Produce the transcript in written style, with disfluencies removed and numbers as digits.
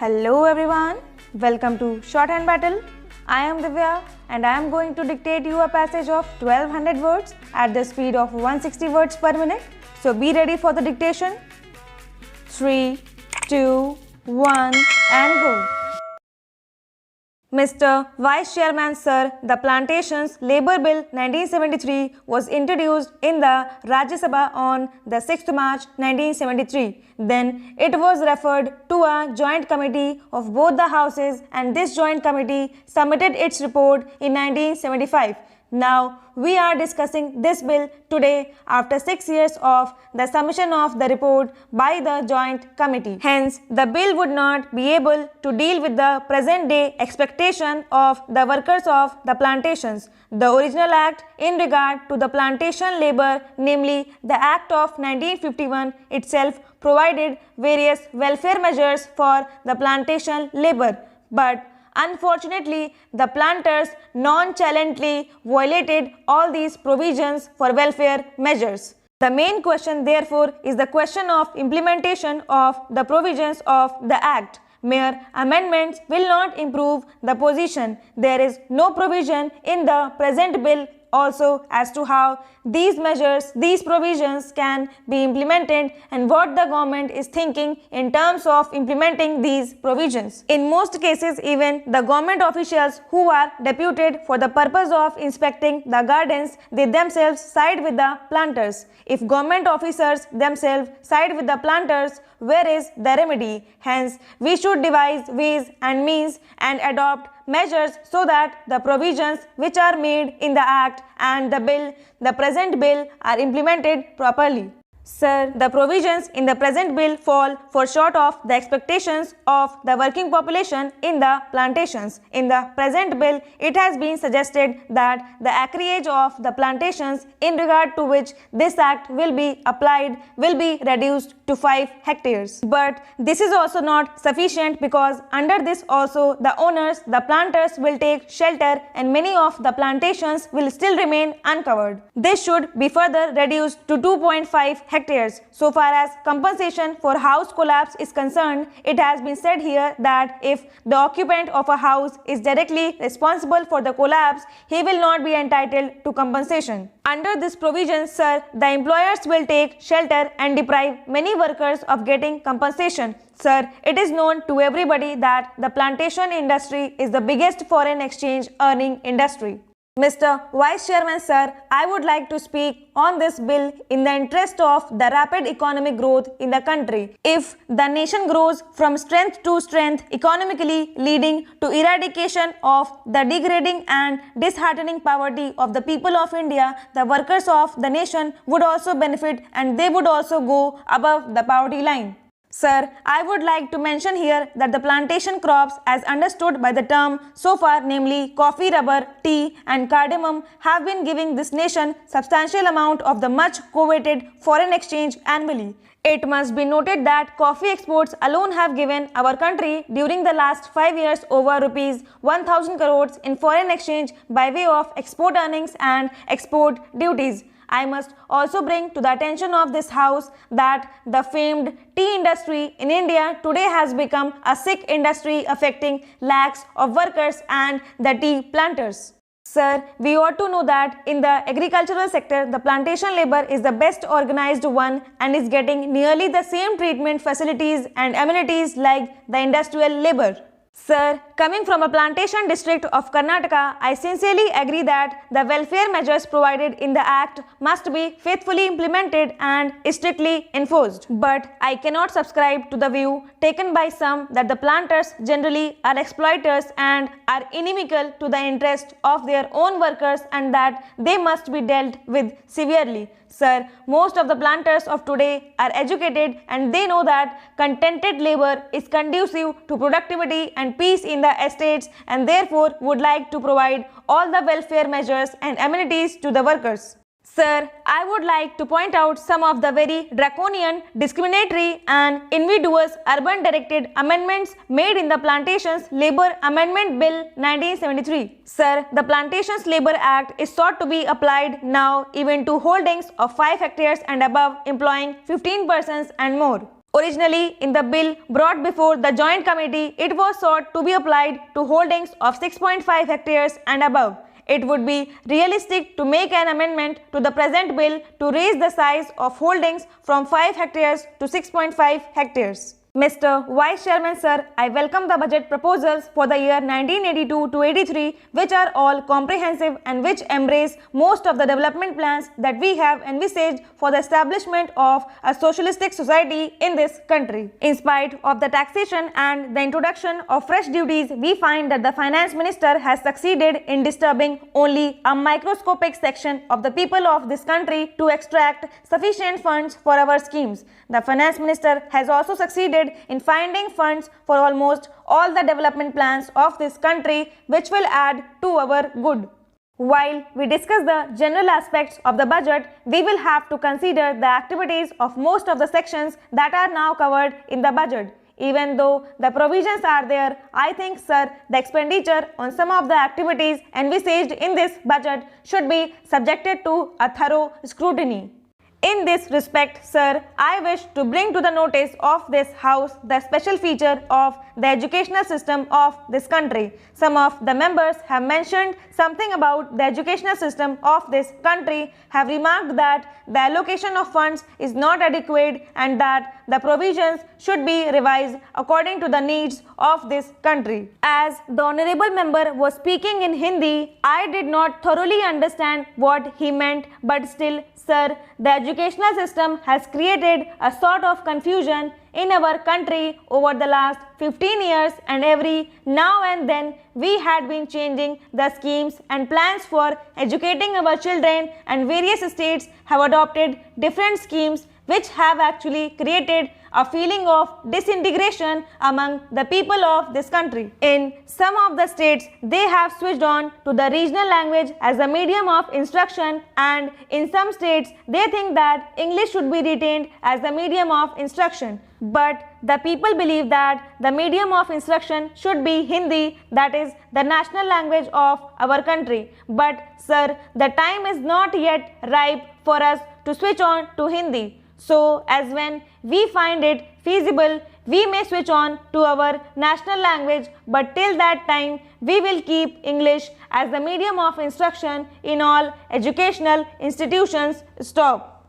Hello everyone, welcome to Shorthand Battle. I am Divya and I am going to dictate you a passage of 1200 words at the speed of 160 words per minute. So be ready for the dictation. 3, 2, 1 and go. Mr. Vice Chairman Sir, the Plantations Labour Bill 1973 was introduced in the Rajya Sabha on the 6th March 1973. Then it was referred to a joint committee of both the houses and this joint committee submitted its report in 1975. Now, we are discussing this bill today after 6 years of the submission of the report by the joint committee. Hence, the bill would not be able to deal with the present day expectation of the workers of the plantations. The original act in regard to the plantation labor, namely the Act of 1951 itself, provided various welfare measures for the plantation labor. But unfortunately, the planters nonchalantly violated all these provisions for welfare measures. The main question, therefore, is the question of implementation of the provisions of the Act. Mere amendments will not improve the position. There is no provision in the present bill also as to how these measures, these provisions can be implemented and what the government is thinking in terms of implementing these provisions. In most cases, even the government officials who are deputed for the purpose of inspecting the gardens, they themselves side with the planters. If government officers themselves side with the planters, where is the remedy? Hence, we should devise ways and means and adopt measures so that the provisions which are made in the Act and the present bill are implemented properly. Sir, the provisions in the present bill fall for short of the expectations of the working population in the plantations. In the present bill, it has been suggested that the acreage of the plantations in regard to which this act will be applied will be reduced to 5 hectares. But this is also not sufficient because under this also the owners, the planters will take shelter and many of the plantations will still remain uncovered. This should be further reduced to 2.5 hectares. So far as compensation for house collapse is concerned, it has been said here that if the occupant of a house is directly responsible for the collapse, he will not be entitled to compensation. Under this provision, sir, the employers will take shelter and deprive many workers of getting compensation. Sir, it is known to everybody that the plantation industry is the biggest foreign exchange earning industry. Mr. Vice Chairman Sir, I would like to speak on this bill in the interest of the rapid economic growth in the country. If the nation grows from strength to strength economically, leading to eradication of the degrading and disheartening poverty of the people of India, the workers of the nation would also benefit and they would also go above the poverty line. Sir, I would like to mention here that the plantation crops as understood by the term so far, namely coffee, rubber, tea and cardamom, have been giving this nation substantial amount of the much coveted foreign exchange annually. It must be noted that coffee exports alone have given our country during the last 5 years over rupees 1000 crores in foreign exchange by way of export earnings and export duties. I must also bring to the attention of this house that the famed tea industry in India today has become a sick industry affecting lakhs of workers and the tea planters. Sir, we ought to know that in the agricultural sector, the plantation labor is the best organized one and is getting nearly the same treatment, facilities and amenities like the industrial labor. Sir, coming from a plantation district of Karnataka, I sincerely agree that the welfare measures provided in the Act must be faithfully implemented and strictly enforced. But I cannot subscribe to the view taken by some that the planters generally are exploiters and are inimical to the interest of their own workers and that they must be dealt with severely. Sir, most of the planters of today are educated and they know that contented labor is conducive to productivity and peace in the estates and therefore would like to provide all the welfare measures and amenities to the workers. Sir, I would like to point out some of the very draconian, discriminatory and invidious urban-directed amendments made in the Plantations Labour Amendment Bill 1973. Sir, the Plantations Labour Act is sought to be applied now even to holdings of 5 hectares and above employing 15 persons and more. Originally, in the bill brought before the Joint Committee, it was sought to be applied to holdings of 6.5 hectares and above. It would be realistic to make an amendment to the present bill to raise the size of holdings from 5 hectares to 6.5 hectares. Mr. Vice Chairman Sir, I welcome the budget proposals for the year 1982 to 83, which are all comprehensive and which embrace most of the development plans that we have envisaged for the establishment of a socialistic society in this country. In spite of the taxation and the introduction of fresh duties, we find that the Finance Minister has succeeded in disturbing only a microscopic section of the people of this country to extract sufficient funds for our schemes. The Finance Minister has also succeeded in finding funds for almost all the development plans of this country, which will add to our good. While we discuss the general aspects of the budget, we will have to consider the activities of most of the sections that are now covered in the budget. Even though the provisions are there, I think, sir, the expenditure on some of the activities envisaged in this budget should be subjected to a thorough scrutiny. In this respect, sir, I wish to bring to the notice of this House the special feature of the educational system of this country. Some of the members have mentioned something about the educational system of this country, have remarked that the allocation of funds is not adequate and that the provisions should be revised according to the needs of this country. As the honorable member was speaking in Hindi, I did not thoroughly understand what he meant, but still, sir, the educational system has created a sort of confusion in our country over the last 15 years, and every now and then we had been changing the schemes and plans for educating our children, and various states have adopted different schemes which have actually created a feeling of disintegration among the people of this country. In some of the states, they have switched on to the regional language as a medium of instruction, and in some states, they think that English should be retained as the medium of instruction. But the people believe that the medium of instruction should be Hindi, that is the national language of our country. But sir, the time is not yet ripe for us to switch on to Hindi. So, as when we find it feasible, we may switch on to our national language, but till that time, we will keep English as the medium of instruction in all educational institutions. Stop.